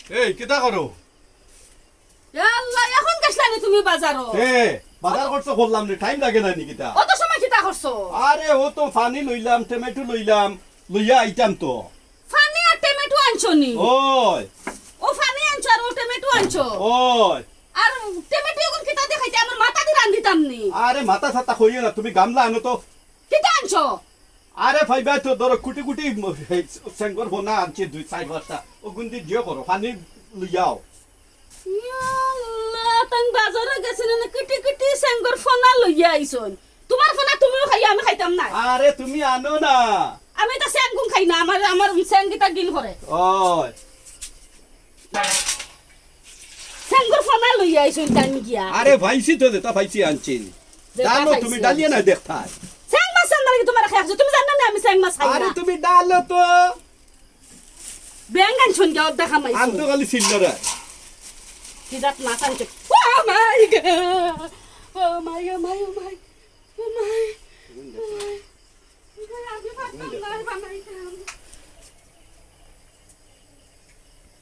এই কিতা করো? আল্লাহ এখন গেছলানি তুমি বাজারো বাজার করছো করলাম রে, টাইম লাগে না নাকি তা? কত সময় কিতা করছো? আরে ও তো পানি লইলাম, টমেটো লইলাম, লইয়া আইতাম তো। ফানি আর টমেটো আনছো নি? ওই ও ফানি আনছো আর ও টমেটো আনছো? ওই আর টমেটো এখন কিতা দেখাইতে আমার মাথা দিয়ে রান্ধিতাম নি। আরে মাথা ছাতা কইও না, তুমি গামলা আনো তো। কিতা আনছো? আরে ভাইবা তো ধরো কুটি কুটি সেঙ্গর হোনা আনছে 2-4 ও গুন্দি দিও করো, পানি লইয়াও। আল্লাহ তান বাজারে গেছেন না কিটি কিটি সেঙ্গর ফোনা লইয়া আইছন। তোমার ফোনা তুমিও খাই আমি খাইতাম না। আরে তুমি আনো না। আমি তো সেঙ্গুম খাই না, আমার সেঙ্গিটা গিল করে। ওই সেঙ্গর ফোনা লইয়া আইছন তান গিয়া। আরে ভাইছি তো দেতা ভাইছি আনছি। জানো তুমি ডালিয়ে না দেখতা। সেং মাছ আনলে তোমার খাইছো, তুমি জানো না আমি সেং মাছ খাই আরে না। তুমি ডালো তো। বেঙ্গান শুন গিয়া দেখা মাইছো। আনতো খালি সিল্লারে। কিদাত মাছ আনছে। ও মাই গড, ও মাই ও মাই ও মাই ও মাই। আমি পারতাম না বানাইতাম।